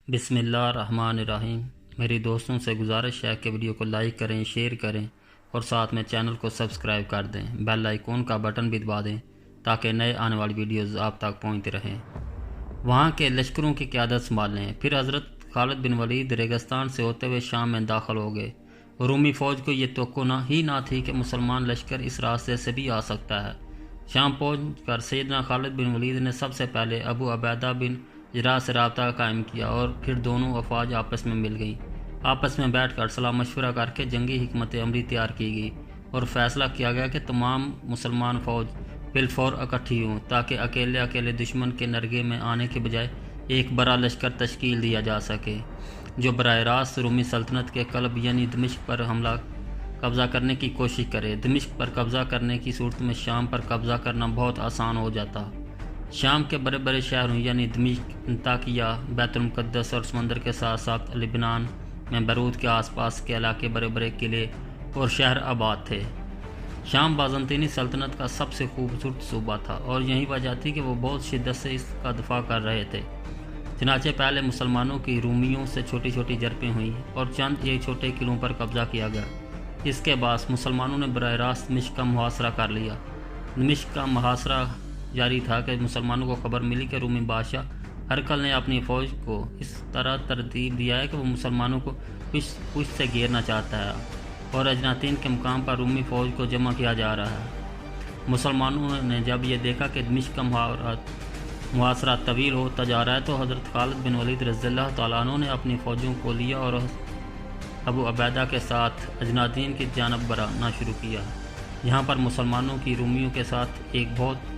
بسم اللہ الرحمن الرحیم۔ میری دوستوں سے گزارش ہے کہ ویڈیو کو لائک کریں، شیئر کریں اور ساتھ میں چینل کو سبسکرائب کر دیں، بیل آئیکن کا بٹن بھی دبا دیں تاکہ نئے آنے والی ویڈیوز آپ تک پہنچتی رہیں۔ وہاں کے لشکروں کی قیادت سنبھالیں۔ پھر حضرت خالد بن ولید ریگستان سے ہوتے ہوئے شام میں داخل ہو گئے۔ رومی فوج کو یہ توقع نہ تھی کہ مسلمان لشکر اس راستے سے بھی آ سکتا ہے۔ شام پہنچ کر سیدنا خالد بن ولید نے سب سے پہلے ابو عبیدہ بن جراح سے رابطہ قائم کیا اور پھر دونوں افواج آپس میں مل گئیں۔ آپس میں بیٹھ کر صلاح مشورہ کر کے جنگی حکمت عملی تیار کی گئی اور فیصلہ کیا گیا کہ تمام مسلمان فوج بالفور اکٹھی ہوں تاکہ اکیلے دشمن کے نرغے میں آنے کے بجائے ایک بڑا لشکر تشکیل دیا جا سکے جو براہ راست رومی سلطنت کے قلب یعنی دمشق پر قبضہ کرنے کی کوشش کرے۔ دمشق پر قبضہ کرنے کی صورت میں شام پر قبضہ کرنا بہت آسان ہو جاتا۔ شام کے بڑے بڑے شہروں یعنی دمشق، انطاکیہ، بیت المقدس اور سمندر کے ساتھ ساتھ لبنان میں بیروت کے آس پاس کے علاقے بڑے بڑے قلعے اور شہر آباد تھے۔ شام بازنطینی سلطنت کا سب سے خوبصورت صوبہ تھا اور یہی وجہ تھی کہ وہ بہت شدت سے اس کا دفاع کر رہے تھے۔ چنانچہ پہلے مسلمانوں کی رومیوں سے چھوٹی چھوٹی جھڑپیں ہوئیں اور چند ایک چھوٹے قلعوں پر قبضہ کیا گیا۔ اس کے بعد مسلمانوں نے براہ راست دمشق کا محاصرہ کر لیا۔ دمشق کا محاصرہ جاری تھا کہ مسلمانوں کو خبر ملی کہ رومی بادشاہ ہرقل نے اپنی فوج کو اس طرح ترتیب دیا ہے کہ وہ مسلمانوں کو پشت سے گھیرنا چاہتا ہے اور اجناتین کے مقام پر رومی فوج کو جمع کیا جا رہا ہے۔ مسلمانوں نے جب یہ دیکھا کہ دمشق کا محاصرہ طویل ہوتا جا رہا ہے تو حضرت خالد بن ولید رضی اللہ تعالیٰ عنہ نے اپنی فوجوں کو لیا اور ابو عبیدہ کے ساتھ اجناتین کی جانب بڑھنا شروع کیا۔ یہاں پر مسلمانوں کی رومیوں کے ساتھ ایک بہت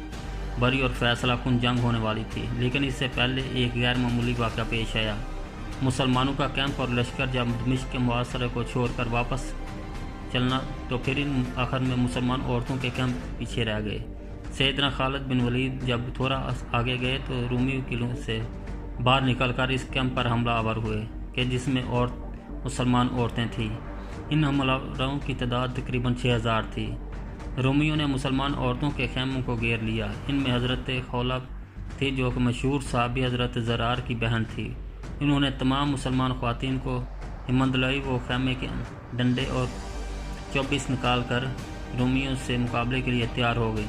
بڑی اور فیصلہ کن جنگ ہونے والی تھی، لیکن اس سے پہلے ایک غیر معمولی واقعہ پیش آیا۔ مسلمانوں کا کیمپ اور لشکر جب دمشق کے محاصرے کو چھوڑ کر واپس چلنا تو پھر آخر میں مسلمان عورتوں کے کیمپ پیچھے رہ گئے۔ سیدنا خالد بن ولید جب تھوڑا آگے گئے تو رومی قلعوں سے باہر نکل کر اس کیمپ پر حملہ آور ہوئے کہ جس میں مسلمان عورتیں تھیں۔ ان حملہ آوروں کی تعداد تقریباً 6000 تھی۔ رومیوں نے مسلمان عورتوں کے خیموں کو گھیر لیا۔ ان میں حضرت خولہ تھی جو کہ مشہور صحابی حضرت زرار کی بہن تھی۔ انہوں نے تمام مسلمان خواتین کو ہمت دلائی، وہ خیمے کے ڈنڈے اور 24 نکال کر رومیوں سے مقابلے کے لیے تیار ہو گئی۔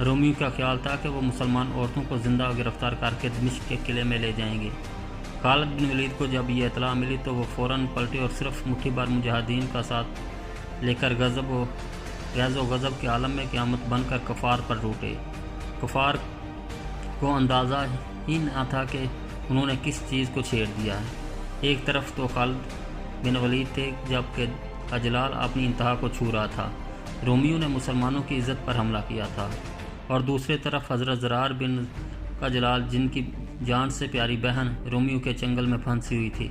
رومیوں کا خیال تھا کہ وہ مسلمان عورتوں کو زندہ گرفتار کر کے دمشق کے قلعے میں لے جائیں گے۔ خالد بن ولید کو جب یہ اطلاع ملی تو وہ فوراً پلٹے اور صرف مٹھی بھر مجاہدین کا ساتھ لے کر غیظ و غضب کے عالم میں قیامت بن کر کفار پر روٹے۔ کفار کو اندازہ ہی نہ تھا کہ انہوں نے کس چیز کو چھیڑ دیا ہے۔ ایک طرف تو خالد بن ولید تھے جبکہ اجلال اپنی انتہا کو چھو رہا تھا، رومیوں نے مسلمانوں کی عزت پر حملہ کیا تھا، اور دوسری طرف حضرت زرار بن اجلال جن کی جان سے پیاری بہن رومیوں کے چنگل میں پھنسی ہوئی تھی۔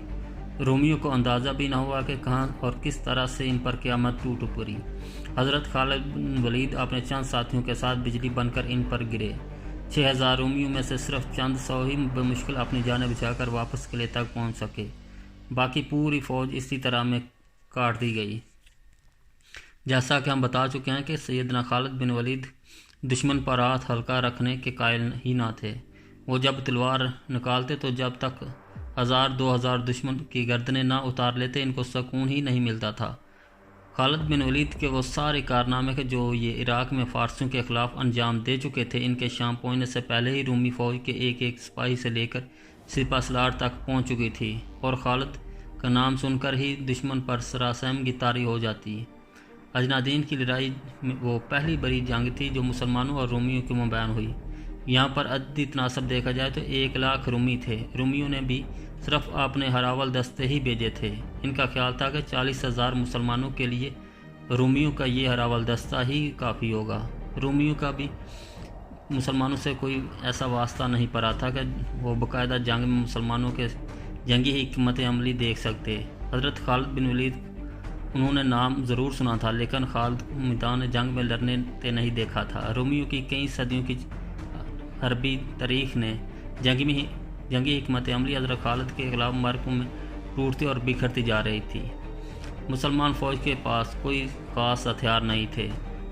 رومیوں کو اندازہ بھی نہ ہوا کہ کہاں اور کس طرح سے ان پر قیامت ٹوٹ پڑی۔ حضرت خالد بن ولید اپنے چند ساتھیوں کے ساتھ بجلی بن کر ان پر گرے۔ 6000 رومیوں میں سے صرف چند سو ہی بمشکل اپنی جانیں بچا کر واپس قلعے تک پہنچ سکے، باقی پوری فوج اسی طرح میں کاٹ دی گئی۔ جیسا کہ ہم بتا چکے ہیں کہ سیدنا خالد بن ولید دشمن پر ہاتھ ہلکا رکھنے کے قائل ہی نہ تھے۔ وہ جب تلوار نکالتے تو جب تک 1000-2000 دشمن کی گردنیں نہ اتار لیتے ان کو سکون ہی نہیں ملتا تھا۔ خالد بن ولید کے وہ سارے کارنامے کہ جو یہ عراق میں فارسیوں کے خلاف انجام دے چکے تھے، ان کے شام پہنچنے سے پہلے ہی رومی فوج کے ایک ایک سپاہی سے لے کر سپہ سالار تک پہنچ چکی تھی اور خالد کا نام سن کر ہی دشمن پر سراسیمگی طاری ہو جاتی۔ اجنادین کی لڑائی وہ پہلی بڑی جنگ تھی جو مسلمانوں اور رومیوں کے مابین ہوئی۔ یہاں پر عددی تناسب دیکھا جائے تو 1,00,000 رومی تھے۔ رومیوں نے بھی صرف اپنے ہراول دستے ہی بھیجے تھے۔ ان کا خیال تھا کہ 40,000 مسلمانوں کے لیے رومیوں کا یہ ہراول دستہ ہی کافی ہوگا۔ رومیوں کا بھی مسلمانوں سے کوئی ایسا واسطہ نہیں پڑا تھا کہ وہ باقاعدہ جنگ میں مسلمانوں کے جنگی حکمت عملی دیکھ سکتے۔ حضرت خالد بن ولید انہوں نے نام ضرور سنا تھا لیکن خالد کو میدان جنگ میں لڑنے نہیں دیکھا تھا۔ رومیوں کی کئی صدیوں کی حربی تاریخ نے جنگی حکمت عملی حضرت خالد کے خلاف معرکوں میں ٹوٹتی اور بکھرتی جا رہی تھی۔ مسلمان فوج کے پاس کوئی خاص ہتھیار نہیں تھے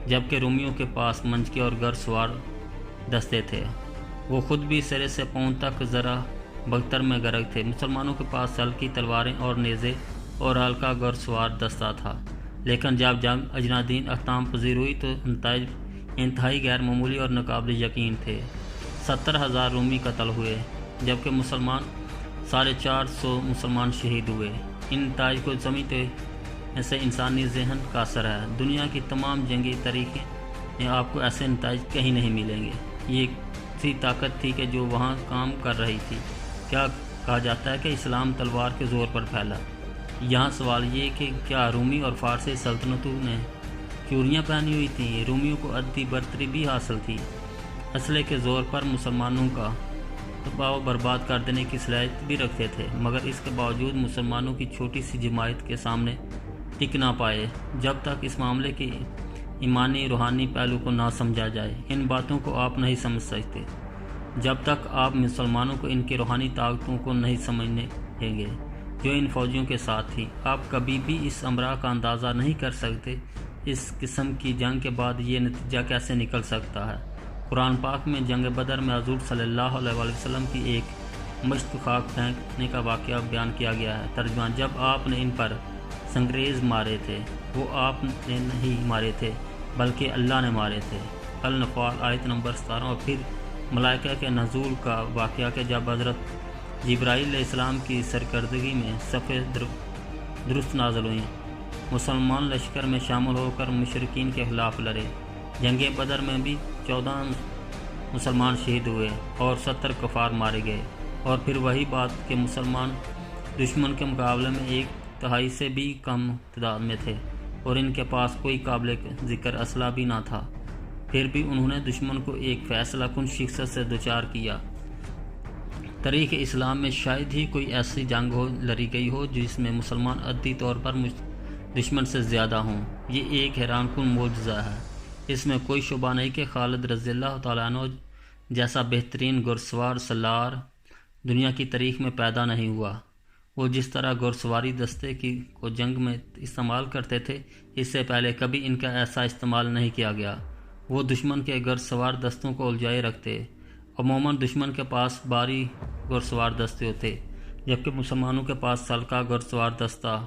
جبکہ رومیوں کے پاس منچکے اور گھڑ سوار دستے تھے۔ وہ خود بھی سرے سے پاؤں تک ذرا بختر میں غرق تھے۔ مسلمانوں کے پاس ہلکی تلواریں اور نیزے اور ہلکا گھڑ سوار دستہ تھا، لیکن جب جنگ اجنادین اختتام پذیر ہوئی تو نتائج انتہائی غیر معمولی اور ناقابل یقین تھے۔ 70,000 رومی قتل ہوئے، جبکہ 450 مسلمان شہید ہوئے۔ ان نتائج کو سمجھتے سے انسانی ذہن قاصر ہے۔ دنیا کی تمام جنگی تاریخیں میں آپ کو ایسے نتائج کہیں نہیں ملیں گے۔ یہ سی طاقت تھی کہ جو وہاں کام کر رہی تھی۔ کیا کہا جاتا ہے کہ اسلام تلوار کے زور پر پھیلا۔ یہاں سوال یہ کہ کیا رومی اور فارسی سلطنتوں نے چوریاں پہنی ہوئی تھیں؟ رومیوں کو عددی برتری بھی حاصل تھی، اسلحے کے زور پر مسلمانوں کا دباؤ برباد کر دینے کی صلاحیت بھی رکھتے تھے، مگر اس کے باوجود مسلمانوں کی چھوٹی سی جماعت کے سامنے ٹک نہ پائے جب تک اس معاملے کے ایمانی روحانی پہلو کو نہ سمجھا جائے۔ ان باتوں کو آپ نہیں سمجھ سکتے جب تک آپ مسلمانوں کو ان کی روحانی طاقتوں کو نہیں سمجھنے دیں گے جو ان فوجیوں کے ساتھ تھی۔ آپ کبھی بھی اس امراء کا اندازہ نہیں کر سکتے اس قسم کی جنگ کے بعد یہ نتیجہ کیسے نکل سکتا ہے۔ قرآن پاک میں جنگ بدر میں حضور صلی اللہ علیہ وسلم کی ایک مشت خاک پھینکنے کا واقعہ بیان کیا گیا ہے۔ ترجمہ: جب آپ نے ان پر سنگریز مارے تھے، وہ آپ نے نہیں مارے تھے بلکہ اللہ نے مارے تھے۔ الانفال آیت نمبر 17۔ اور پھر ملائکہ کے نزول کا واقعہ کہ جب حضرت جبرائیل علیہ السلام کی سرکردگی میں صفیں درست نازل ہوئیں، مسلمان لشکر میں شامل ہو کر مشرکین کے خلاف لڑے۔ جنگ بدر میں بھی 14 مسلمان شہید ہوئے اور 70 کفار مارے گئے۔ اور پھر وہی بات کہ مسلمان دشمن کے مقابلے میں 1/3 سے بھی کم تعداد میں تھے اور ان کے پاس کوئی قابل ذکر اسلحہ بھی نہ تھا، پھر بھی انہوں نے دشمن کو ایک فیصلہ کن شکست سے دوچار کیا۔ تاریخ اسلام میں شاید ہی کوئی ایسی جنگ لڑی گئی ہو جس میں مسلمان عددی طور پر دشمن سے زیادہ ہوں۔ یہ ایک حیران کن معجزہ ہے۔ اس میں کوئی شبہ نہیں کہ خالد رضی اللہ تعالیٰ عنہ جیسا بہترین گھڑسوار سالار دنیا کی تاریخ میں پیدا نہیں ہوا۔ وہ جس طرح گھڑسواری دستے کو جنگ میں استعمال کرتے تھے، اس سے پہلے کبھی ان کا ایسا استعمال نہیں کیا گیا۔ وہ دشمن کے گھڑسوار دستوں کو الجھائے رکھتے۔ عموماً دشمن کے پاس بھاری گھڑسوار دستے ہوتے، جبکہ مسلمانوں کے پاس ہلکا گھڑسوار دستہ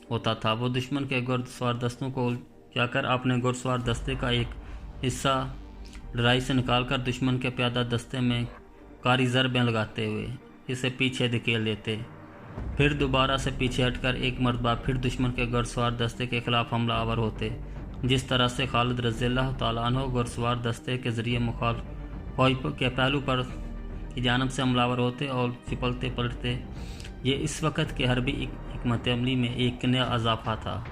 ہوتا تھا۔ وہ دشمن کے گھڑسوار دستوں کو الجھا کر اپنے گھڑسوار دستے کا ایک حصہ لڑائی سے نکال کر دشمن کے پیادہ دستے میں کاری ضربیں لگاتے ہوئے اسے پیچھے دھکیل دیتے۔ پھر دوبارہ سے پیچھے ہٹ کر ایک مرتبہ پھر دشمن کے گھڑسوار دستے کے خلاف حملہ آور ہوتے۔ جس طرح سے خالد رضی اللہ تعالیٰ عنہ گھڑسوار دستے کے ذریعے مخالف فوج کے پہلو پر کی جانب سے حملہ آور ہوتے اور چپلتے پلٹتے، یہ اس وقت کے حربی حکمت عملی میں ایک نیا اضافہ تھا۔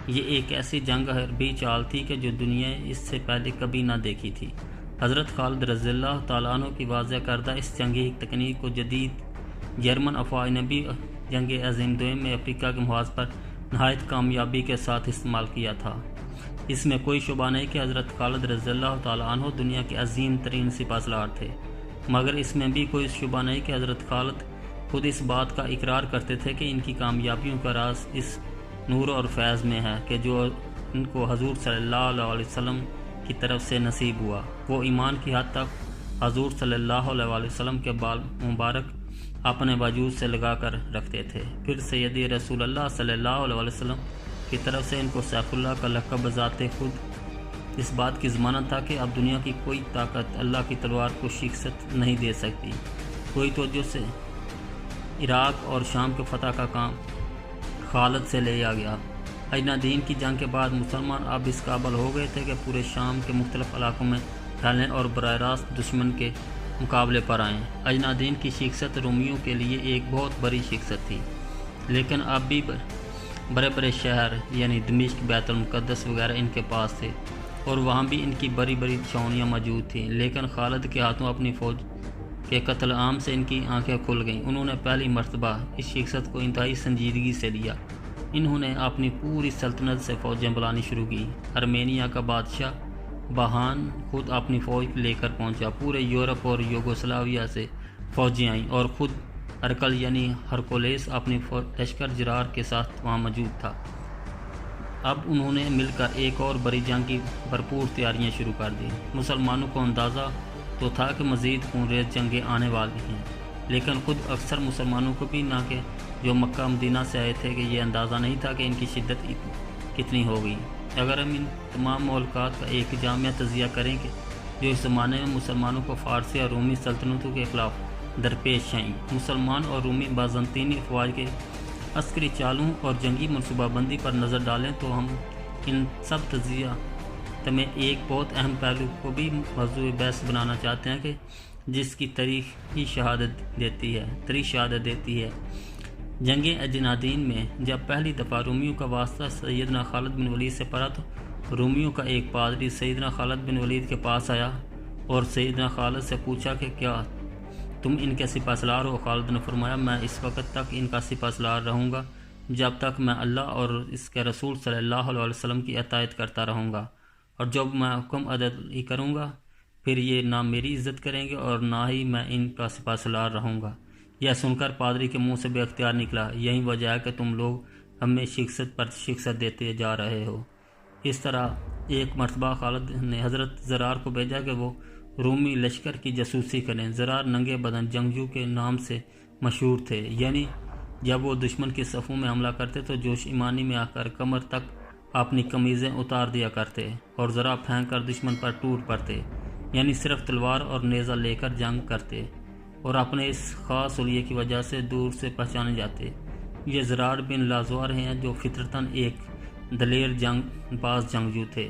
یہ ایک ایسی جنگ حربی چال تھی کہ جو دنیا اس سے پہلے کبھی نہ دیکھی تھی۔ حضرت خالد رضی اللہ تعالیٰ عنہ کی واضح کردہ اس جنگی تکنیک کو جدید جرمن افواج نے بھی جنگ عظیم دوئم میں افریقہ کے محاذ پر نہایت کامیابی کے ساتھ استعمال کیا تھا۔ اس میں کوئی شبہ نہیں کہ حضرت خالد رضی اللہ تعالیٰ عنہ دنیا کے عظیم ترین سپہ سالار تھے، مگر اس میں بھی کوئی شبہ نہیں کہ حضرت خالد خود اس بات کا اقرار کرتے تھے کہ ان کی کامیابیوں کا راز اس نور اور فیض میں ہے کہ جو ان کو حضور صلی اللہ علیہ وسلم کی طرف سے نصیب ہوا۔ وہ ایمان کی حد تک حضور صلی اللہ علیہ وسلم کے بال مبارک اپنے وجود سے لگا کر رکھتے تھے۔ پھر سیدی رسول اللہ صلی اللہ علیہ وسلم کی طرف سے ان کو سیف اللہ کا لقب بذات خود اس بات کی ضمانت تھا کہ اب دنیا کی کوئی طاقت اللہ کی تلوار کو شکست نہیں دے سکتی۔ کوئی توجہ سے عراق اور شام کے فتح کا کام خالد سے لیا گیا۔ اجنادین کی جنگ کے بعد مسلمان اب اس قابل ہو گئے تھے کہ پورے شام کے مختلف علاقوں میں پھیلیں اور براہ راست دشمن کے مقابلے پر آئیں۔ اجنادین کی شکست رومیوں کے لیے ایک بہت بڑی شکست تھی، لیکن اب بھی بڑے بڑے شہر یعنی دمشق، بیت المقدس وغیرہ ان کے پاس تھے اور وہاں بھی ان کی بڑی بڑی چھاؤنیاں موجود تھیں۔ لیکن خالد کے ہاتھوں اپنی فوج کے قتل عام سے ان کی آنکھیں کھل گئیں۔ انہوں نے پہلی مرتبہ اس شکست کو انتہائی سنجیدگی سے لیا۔ انہوں نے اپنی پوری سلطنت سے فوجیں بلانی شروع کی۔ ارمینیا کا بادشاہ بہان خود اپنی فوج لے کر پہنچا۔ پورے یورپ اور یوگوسلاویا سے فوجیں آئیں اور خود ہرکل یعنی ہرکولیس اپنی لشکر جرار کے ساتھ وہاں موجود تھا۔ اب انہوں نے مل کر ایک اور بڑی جنگ کی بھرپور تیاریاں شروع کر دیں۔ مسلمانوں کو اندازہ تو تھا کہ مزید خونریز جنگیں آنے والی ہیں، لیکن خود اکثر مسلمانوں کو بھی نہ کہ جو مکہ مدینہ سے آئے تھے کہ یہ اندازہ نہیں تھا کہ ان کی شدت کتنی ہوگی۔ اگر ہم ان تمام مولکات کا ایک جامع تجزیہ کریں کہ جو اس زمانے میں مسلمانوں کو فارسی اور رومی سلطنتوں کے خلاف درپیش ہیں، مسلمان اور رومی بازنطینی افواج کے عسکری چالوں اور جنگی منصوبہ بندی پر نظر ڈالیں تو ہم ان سب تجزیات میں ایک بہت اہم پہلو کو بھی موضوع بحث بنانا چاہتے ہیں کہ جس کی تاریخی شہادت دیتی ہے۔ جنگ اجنادین میں جب پہلی دفعہ رومیوں کا واسطہ سیدنا خالد بن ولید سے پڑا تو رومیوں کا ایک پادری سیدنا خالد بن ولید کے پاس آیا اور سیدنا خالد سے پوچھا کہ کیا تم ان کے سپہ سالار ہو؟ خالد نے فرمایا میں اس وقت تک ان کا سپہ سالار رہوں گا جب تک میں اللہ اور اس کے رسول صلی اللہ علیہ وسلم کی اطاعت کرتا رہوں گا، اور جب میں حکم عدل کروں گا پھر یہ نہ میری عزت کریں گے اور نہ ہی میں ان کا سپہ سالار رہوں گا۔ یہ سن کر پادری کے منہ سے بے اختیار نکلا، یہی وجہ ہے کہ تم لوگ ہمیں شکست پر شکست دیتے جا رہے ہو۔ اس طرح ایک مرتبہ خالد نے حضرت زرار کو بھیجا کہ وہ رومی لشکر کی جاسوسی کریں۔ زرار ننگے بدن جنگجو کے نام سے مشہور تھے، یعنی جب وہ دشمن کی صفوں میں حملہ کرتے تو جوش ایمانی میں آ کر کمر تک اپنی قمیضیں اتار دیا کرتے اور ذرا پھینک کر دشمن پر ٹوٹ پڑتے، یعنی صرف تلوار اور نیزہ لے کر جنگ کرتے اور اپنے اس خاص حلیے کی وجہ سے دور سے پہچانے جاتے۔ یہ زرار بن لازوار ہیں جو فطرتاً ایک دلیر جنگ باز جنگجو تھے۔